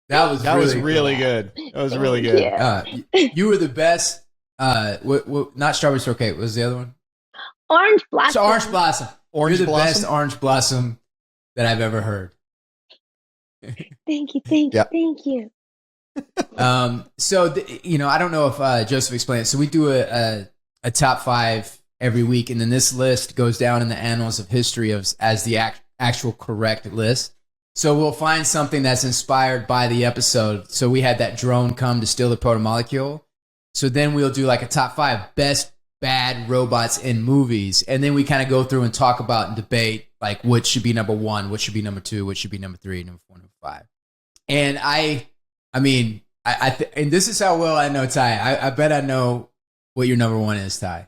S1: That was
S2: really
S1: cool.
S2: good. That was really good.
S3: Yeah.
S1: You were the best. Not Strawberry Shortcake. What was the other one?
S3: Orange Blossom.
S1: So Orange Blossom.
S2: Orange
S1: You're the
S2: Blossom?
S1: best Orange Blossom that I've ever heard.
S3: Thank you,
S2: Yeah.
S3: thank you.
S1: So I don't know if Joseph explained it. So we do a top 5 every week, and then this list goes down in the annals of history as the actual correct list. So we'll find something that's inspired by the episode. So we had that drone come to steal the protomolecule. So then we'll do like a top 5 best bad robots in movies, and then we kind of go through and talk about and debate like what should be number 1, what should be number 2, what should be number 3, number 4, number 5. And I mean, and this is how well I know Ty. I bet I know what your number 1 is, Ty.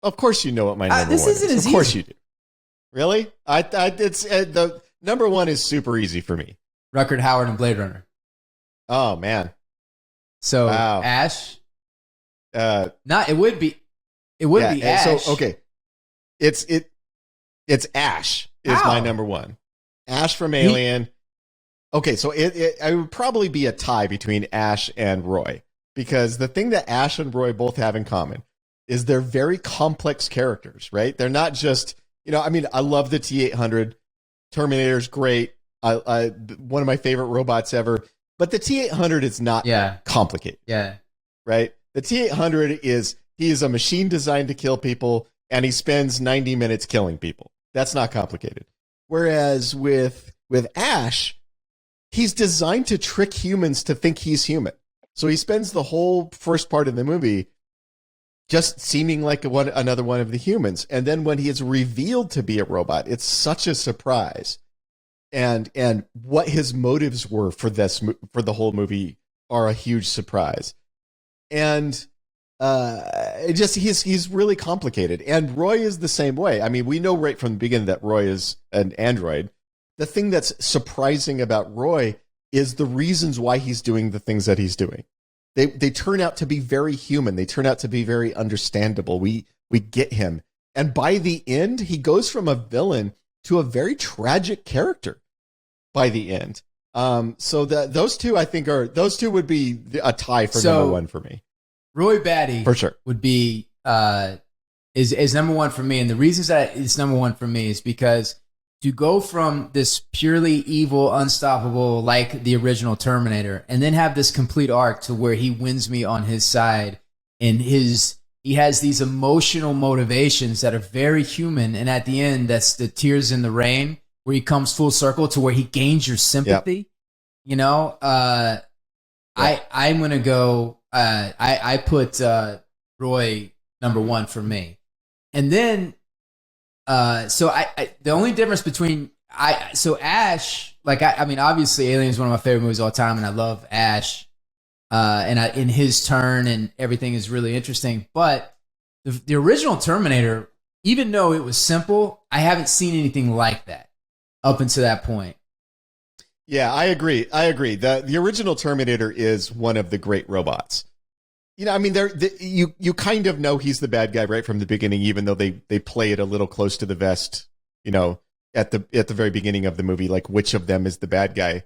S2: Of course, you know what my number
S1: this
S2: 1
S1: isn't
S2: is.
S1: as
S2: Of course,
S1: easy.
S2: you do. Really? It's the number 1 is super easy for me.
S1: Ruckert Howard and Blade Runner.
S2: Oh man.
S1: So
S2: Wow.
S1: Ash.
S2: It
S1: It would be Ash.
S2: So okay, it's Ash is
S1: How?
S2: my number 1. Ash from Alien. Okay, so it would probably be a tie between Ash and Roy, because the thing that Ash and Roy both have in common is they're very complex characters, right? They're not just, I mean, I love the T-800. Terminator's great. One of my favorite robots ever. But the T-800 is not complicated.
S1: Yeah.
S2: Right? The T-800 he is a machine designed to kill people, and he spends 90 minutes killing people. That's not complicated. Whereas with Ash, he's designed to trick humans to think he's human. So he spends the whole first part of the movie just seeming like another one of the humans. And then when he is revealed to be a robot, it's such a surprise. And what his motives were for the whole movie are a huge surprise. And he's really complicated. And Roy is the same way. I mean, we know right from the beginning that Roy is an android. The thing that's surprising about Roy is the reasons why he's doing the things that he's doing. They turn out to be very human. They turn out to be very understandable. We get him. And by the end, he goes from a villain to a very tragic character by the end. So those two, I think, would be a tie for number 1 for me.
S1: Roy Batty
S2: For sure.
S1: would be is number 1 for me. And the reasons that it's number 1 for me is because to go from this purely evil, unstoppable, like the original Terminator, and then have this complete arc to where he wins me on his side, and he has these emotional motivations that are very human, and at the end, that's the tears in the rain, where he comes full circle to where he gains your sympathy. Yep. I'm gonna go. I put Roy number one for me. And then, so the only difference between Ash, like I mean, obviously Alien is one of my favorite movies of all time, and I love Ash, in his turn and everything is really interesting. But the original Terminator, even though it was simple, I haven't seen anything like that up until that point.
S2: Yeah, I agree. The original Terminator is one of the great robots. You know, I mean, you kind of know he's the bad guy right from the beginning, even though they play it a little close to the vest. You know, at the very beginning of the movie, like which of them is the bad guy.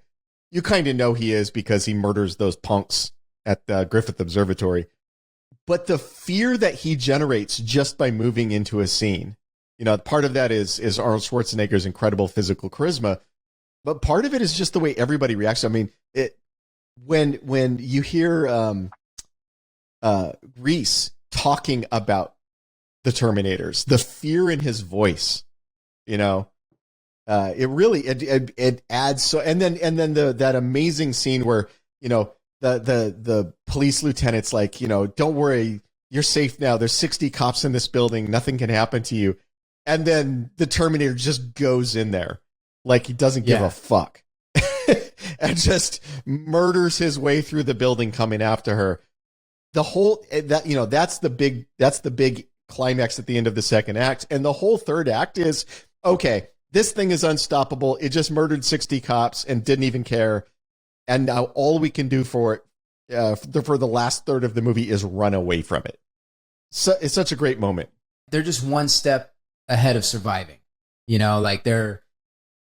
S2: You kind of know he is because he murders those punks at the Griffith Observatory. But the fear that he generates just by moving into a scene, you know, part of that is Arnold Schwarzenegger's incredible physical charisma, but part of it is just the way everybody reacts. I mean, when you hear Reese talking about the Terminators, the fear in his voice, you know, it really it adds so. And then that amazing scene where, you know, the police lieutenant's like, you know, don't worry, you're safe now. There's 60 cops in this building. Nothing can happen to you. And then the Terminator just goes in there like he doesn't give a fuck and just murders his way through the building coming after her. The whole that, you know, that's the big climax at the end of the second act. And the whole third act is, okay, this thing is unstoppable. It just murdered 60 cops and didn't even care. And now all we can do for it, for the last third of the movie, is run away from it. So it's such a great moment.
S1: They're just one step ahead of surviving. You know, like the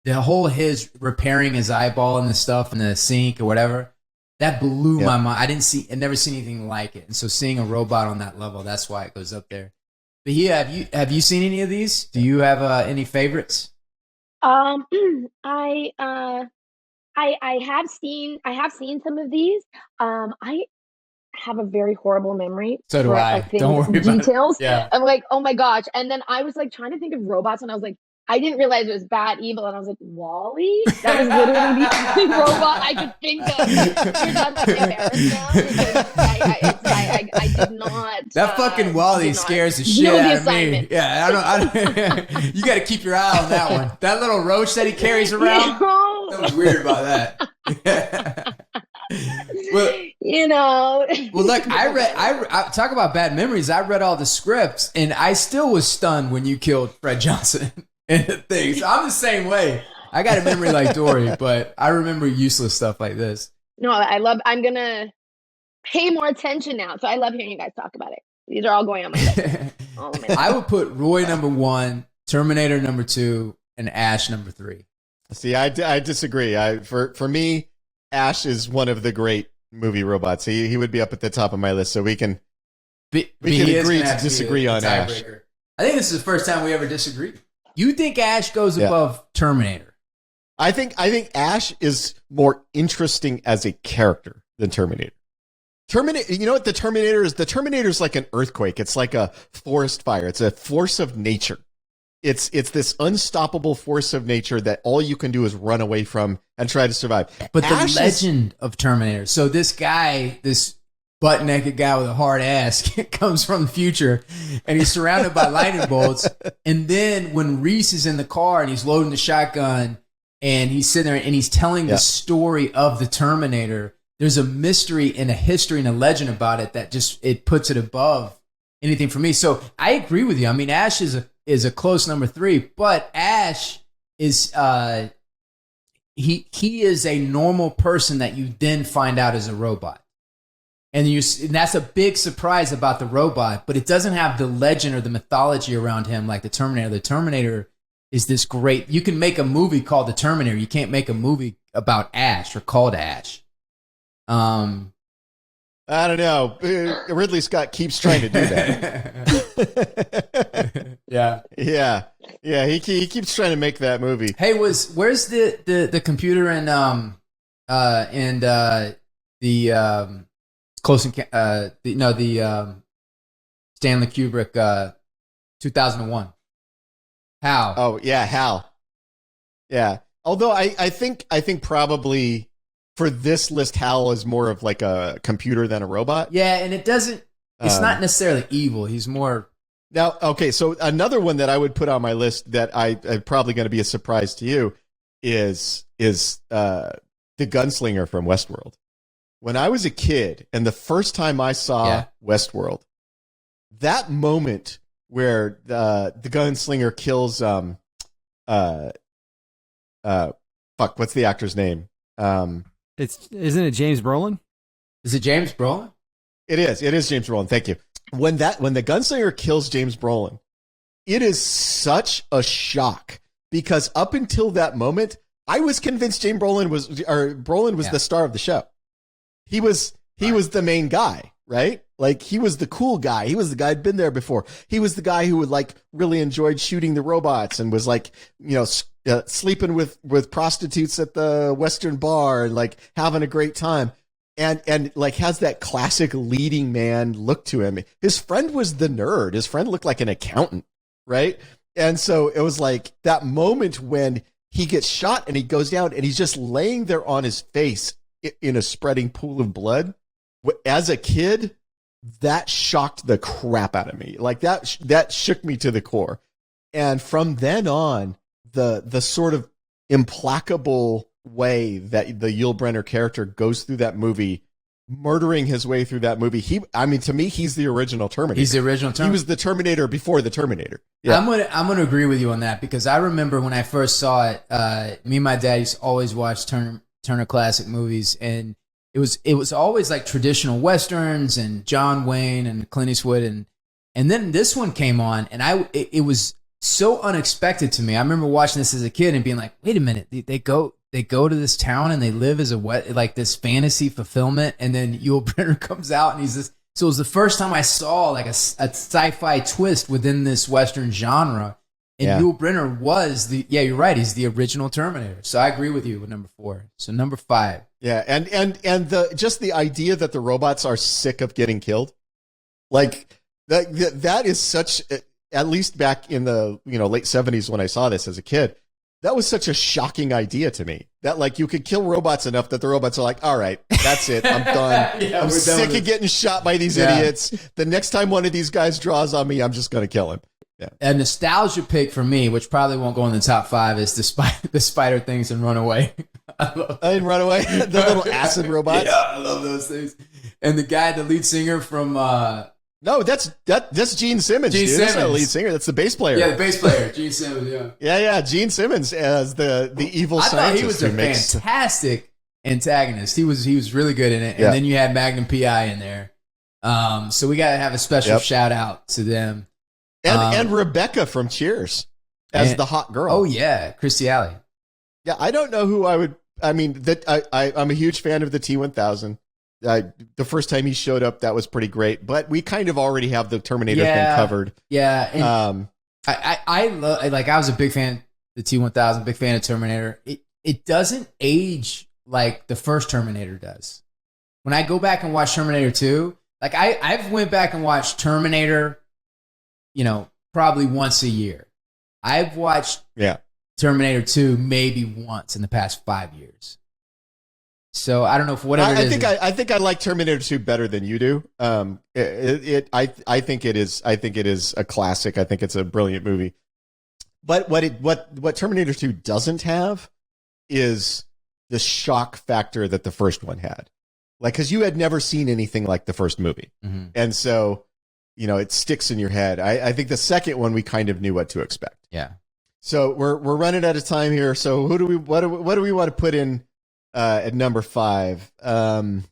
S1: whole his repairing his eyeball and the stuff in the sink or whatever, that blew my mind. I never seen anything like it. And so seeing a robot on that level, that's why it goes up there. But yeah, have you seen any of these? Do you have any favorites?
S3: I have seen some of these. I have a very horrible memory.
S1: So do I. Don't worry about
S3: details.
S1: It. Yeah.
S3: I'm like, oh my gosh. And then I was like trying to think of robots, and I was like, I didn't realize it was Bat Evil, and I was like, Wally? That was literally the only robot I could think of. You're not like embarrassed now because I did not.
S1: That fucking Wally scares the shit out of me. Yeah, I don't. You got to keep your eye on that one. That little roach that he carries around. That was weird about that. Well, you know. Well, look, I talk about bad memories. I read all the scripts, and I still was stunned when you killed Fred Johnson and the things. I'm the same way. I got a memory like Dory, but I remember useless stuff like this.
S3: No, I'm gonna pay more attention now. So I love hearing you guys talk about it. These are all going on my list.
S1: I would put Roy number 1, Terminator number 2, and Ash number 3.
S2: See, I disagree. For me, Ash is one of the great movie robots. He would be up at the top of my list, so we can agree to disagree on Ash.
S1: I think this is the first time we ever disagreed. You think Ash goes above Terminator?
S2: I think Ash is more interesting as a character than Terminator. Terminator, you know what the Terminator is? The Terminator is like an earthquake. It's like a forest fire. It's a force of nature. It's this unstoppable force of nature that all you can do is run away from and try to survive.
S1: But Ash the legend of Terminator. So this guy, this butt-naked guy with a hard ass comes from the future, and he's surrounded by lightning bolts. And then when Reese is in the car and he's loading the shotgun and he's sitting there and he's telling the story of the Terminator, there's a mystery and a history and a legend about it that just it puts it above anything for me. So I agree with you. I mean, Ash is a close number 3, but Ash is he is a normal person that you then find out is a robot. And that's a big surprise about the robot, but it doesn't have the legend or the mythology around him like the Terminator. The Terminator is this great. You can make a movie called The Terminator. You can't make a movie about Ash or called Ash.
S2: I don't know. Ridley Scott keeps trying to do that. Yeah. He keeps trying to make that movie.
S1: Hey, where's the computer and the Close the Stanley Kubrick 2001. Hal.
S2: Oh yeah, Hal. Yeah. Although I think probably for this list, Hal is more of like a computer than a robot.
S1: Yeah, and it doesn't. It's not necessarily evil. He's more.
S2: Now, okay, so another one that I would put on my list that I'm probably going to be a surprise to you is the gunslinger from Westworld. When I was a kid, and the first time I saw Westworld, that moment where the gunslinger kills what's the actor's name?
S4: Isn't it James Brolin?
S1: Is it James Brolin?
S2: It is James Brolin. Thank you. When the gunslinger kills James Brolin, it is such a shock because up until that moment, I was convinced Brolin was the star of the show. He was the main guy, right? Like he was the cool guy. He was the guy who'd been there before. He was the guy who would like really enjoyed shooting the robots and was like, sleeping with prostitutes at the Western bar and like having a great time. And like has that classic leading man look to him. His friend was the nerd. His friend looked like an accountant, right? And so it was like that moment when he gets shot and he goes down and he's just laying there on his face in a spreading pool of blood. As a kid, that shocked the crap out of me. Like that shook me to the core. And from then on, the sort of implacable way that the Yul Brynner character goes through that movie, murdering his way through that movie. To me, he's the original Terminator.
S1: He's the original Terminator.
S2: He was the Terminator before the Terminator. Yeah.
S1: I'm gonna agree with you on that because I remember when I first saw it, me and my dad used to always watch Turner Classic Movies, and it was always like traditional Westerns and John Wayne and Clint Eastwood, and then this one came on, and it was so unexpected to me. I remember watching this as a kid and being like, wait a minute, they go to this town and they live as this fantasy fulfillment, and then Yul Brynner comes out and he's this. So it was the first time I saw like a sci-fi twist within this Western genre, and Yul Brynner was you're right, he's the original Terminator. So I agree with you with number 4. So number 5.
S2: Yeah, and the idea that the robots are sick of getting killed, like that is such. At least back in the late 70s when I saw this as a kid, that was such a shocking idea to me. That like you could kill robots enough that the robots are like, all right, that's it, I'm done. I'm sick of getting shot by these idiots. The next time one of these guys draws on me, I'm just going to kill him. Yeah.
S1: A nostalgia pick for me, which probably won't go in the top 5, is the spider things and Runaway.
S2: And Runaway, the little acid robots.
S1: Yeah, I love those things. And the lead singer from.
S2: No, that's Gene Simmons.
S1: Gene Simmons.
S2: That's not the lead singer. That's the bass player.
S1: Yeah, the bass player, Gene Simmons. Yeah.
S2: Yeah. Gene Simmons as the evil scientist.
S1: I thought he was a fantastic antagonist. He was really good in it. And then you had Magnum PI in there. So we got to have a special shout out to them.
S2: And Rebecca from Cheers as the hot girl.
S1: Oh yeah, Christy Alley.
S2: Yeah, I don't know who I would. I mean, I'm a huge fan of the T-1000. The first time he showed up, that was pretty great. But we kind of already have the Terminator thing covered.
S1: Yeah, and I was a big fan of the T-1000, big fan of Terminator. It doesn't age like the first Terminator does. When I go back and watch Terminator 2, like I've went back and watched Terminator, probably once a year. I've watched Terminator 2 maybe once in the past 5 years. So I don't know if whatever it is.
S2: I think I like Terminator 2 better than you do. I think it is a classic. I think it's a brilliant movie. But what Terminator 2 doesn't have is the shock factor that the first one had. Like, because you had never seen anything like the first movie, and so it sticks in your head. I think the second one we kind of knew what to expect.
S1: Yeah. So
S2: we're running out of time here. So what do we want to put in? At number 5, as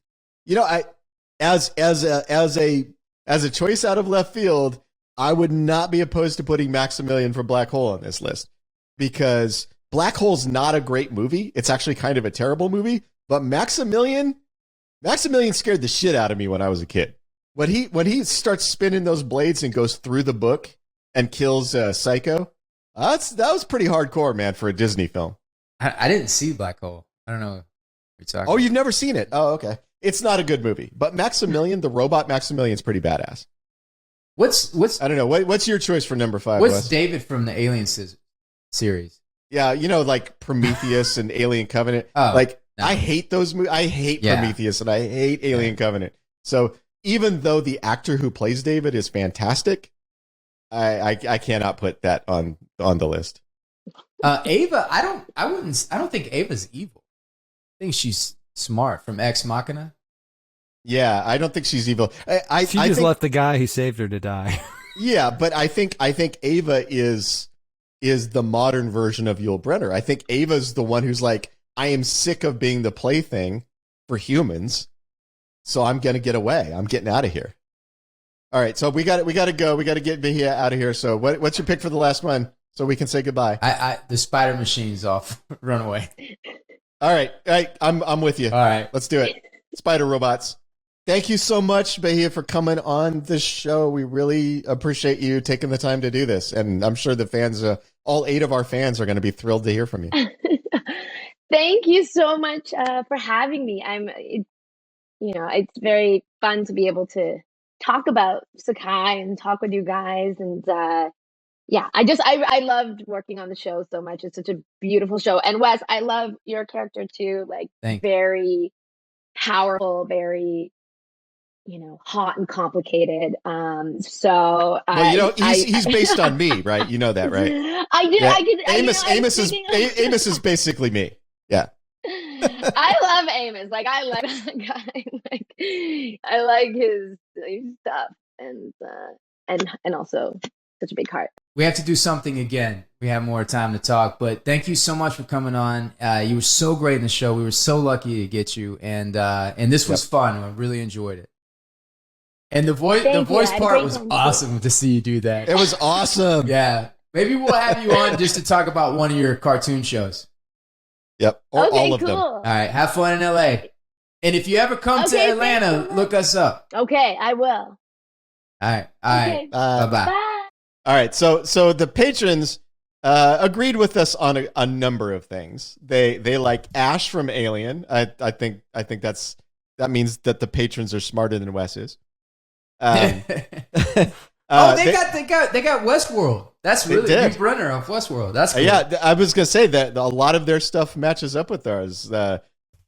S2: a choice out of left field, I would not be opposed to putting Maximilian from Black Hole on this list because Black Hole's not a great movie. It's actually kind of a terrible movie, but Maximilian scared the shit out of me when I was a kid. When he starts spinning those blades and goes through the book and kills Psycho, that was pretty hardcore, man, for a Disney film.
S1: I didn't see Black Hole. I don't know.
S2: Oh, you've never seen it? Oh, okay. It's not a good movie, but Maximilian, the robot Maximilian's pretty badass.
S1: What's
S2: I don't know. What's your choice for number 5?
S1: What's
S2: Wes?
S1: David from the Alien series?
S2: Yeah, like Prometheus and Alien Covenant.
S1: Oh,
S2: no. I hate those movies. I hate Prometheus and I hate Alien Covenant. So even though the actor who plays David is fantastic, I cannot put that on the list.
S1: Ava, I don't think Ava's evil. I think she's smart from Ex Machina.
S2: Yeah, I don't think she's evil. I
S4: She
S2: I
S4: just
S2: think,
S4: left the guy who saved her to die.
S2: Yeah, but I think Ava is the modern version of Yul Brynner. I think Ava's the one who's like, I am sick of being the plaything for humans, so I'm gonna get away. I'm getting out of here. All right, so we got to go. We got to get Bahia out of here. So what's your pick for the last one, so we can say goodbye?
S1: The spider machine's off. Run away.
S2: All right, I'm with you.
S1: All right,
S2: let's do it. Spider robots. Thank you so much, Bahia, for coming on this show. We really appreciate you taking the time to do this, and I'm sure the fans, all 8 of our fans, are going to be thrilled to hear from you.
S3: Thank you so much for having me. It's very fun to be able to talk about Sakai and talk with you guys. And I loved working on the show so much. It's such a beautiful show. And Wes, I love your character too. Like, very powerful, very, hot and complicated. He's
S2: based on me, right? You know that, right?
S3: I did.
S2: Yeah.
S3: I could.
S2: Amos is basically me. Yeah.
S3: I love Amos. Like, I like that guy. Like, I like his stuff, and also such a big heart.
S1: We have to do something again. We have more time to talk, but thank you so much for coming on. You were so great in the show. We were so lucky to get you, and this was fun. I really enjoyed it. And the voice part was awesome to see you do that.
S2: It was awesome.
S1: Yeah. Maybe we'll have you on just to talk about one of your cartoon shows.
S2: Yep. Or all of them.
S1: All right. Have fun in LA. And if you ever come to Atlanta, look us up.
S3: Okay, I will.
S1: All right.
S3: Okay.
S1: Bye-bye.
S3: Bye.
S2: All right. So the patrons agreed with us on a number of things. They like Ash from Alien. I think that means that the patrons are smarter than Wes is.
S1: They got Westworld. That's really Yul Brynner of Westworld. That's cool.
S2: Yeah, I was gonna say that a lot of their stuff matches up with ours.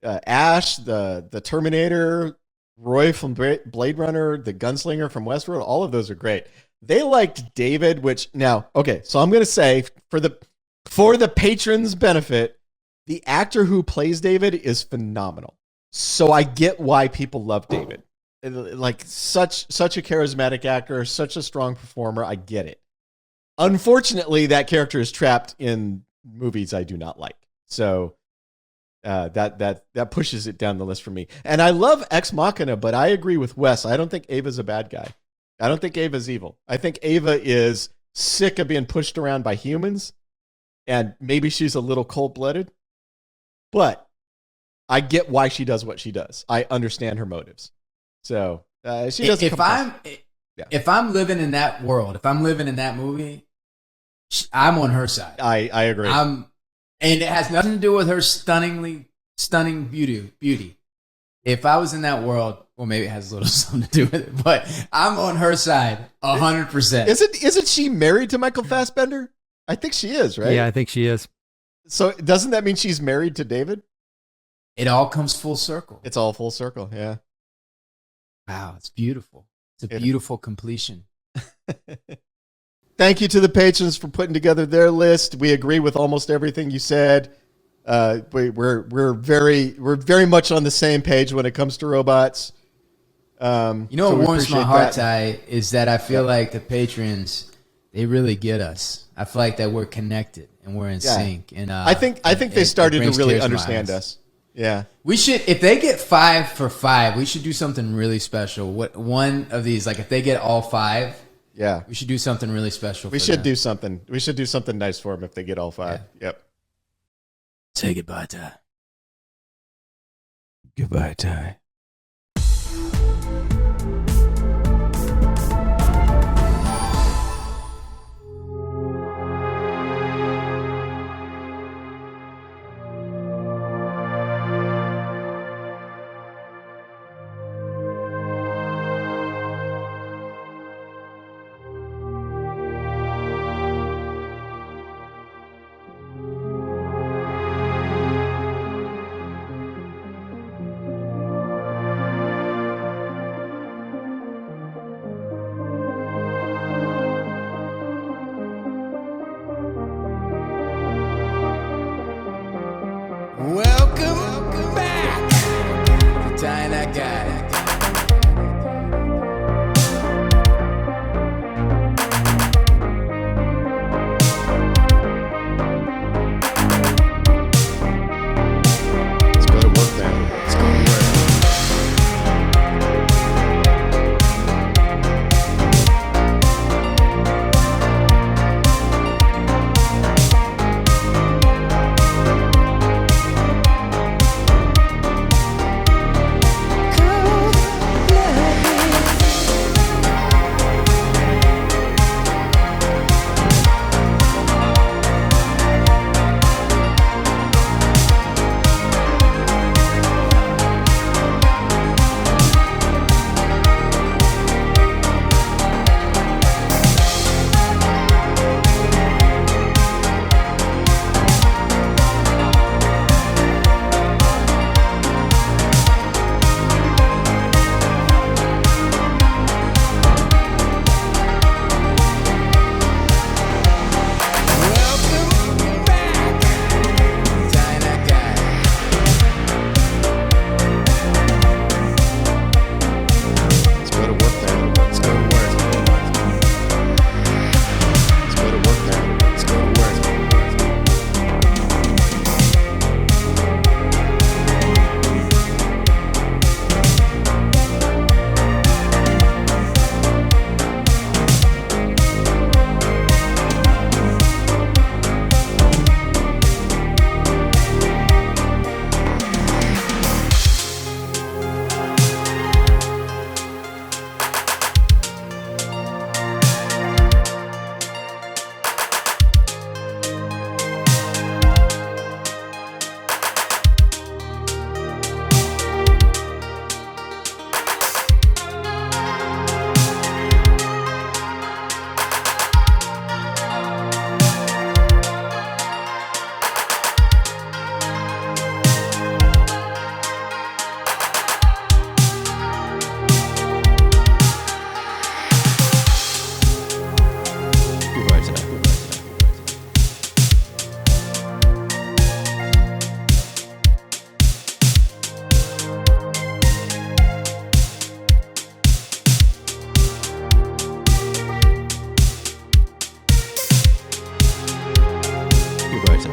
S2: Ash, the Terminator, Roy from Blade Runner, the Gunslinger from Westworld. All of those are great. They liked David, which now so I'm gonna say for the patrons' benefit, the actor who plays David is phenomenal. So I get why people love David. Like such a charismatic actor, such a strong performer. I get it. Unfortunately, that character is trapped in movies I do not like. So that pushes it down the list for me. And I love Ex Machina, but I agree with Wes. I don't think Ava's a bad guy. I don't think Ava's evil. I think Ava is sick of being pushed around by humans, and maybe she's a little cold-blooded. But I get why she does what she does. I understand her motives. So she doesn't.
S1: If I'm living in that world, if I'm living in that movie, I'm on her side.
S2: I agree.
S1: And it has nothing to do with her stunning beauty. If I was in that world, well, maybe it has a little something to do with it, but I'm on her side 100%.
S2: Isn't she married to Michael Fassbender? I think she is, right?
S4: Yeah, I think she is.
S2: So doesn't that mean she's married to David?
S1: It all comes full circle.
S2: It's all full circle, yeah.
S1: Wow, it's beautiful. It's a beautiful completion.
S2: Thank you to the patrons for putting together their list. We agree with almost everything you said. We're very much on the same page when it comes to robots.
S1: What warms my heart, Ty, is that I feel like the patrons, they really get us. I feel like that we're connected and we're in sync. And
S2: I think they started to really understand us. Yeah,
S1: we should. If they get 5 for 5, we should do something really special. One of these, like if they get all 5, we should do something really special.
S2: We should do something. We should do something nice for them if they get all 5. Yeah. Yep.
S1: Say goodbye, Ty. Goodbye, Ty.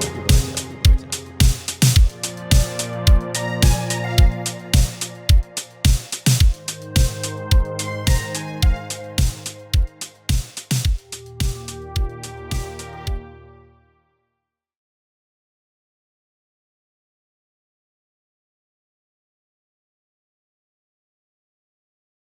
S5: time.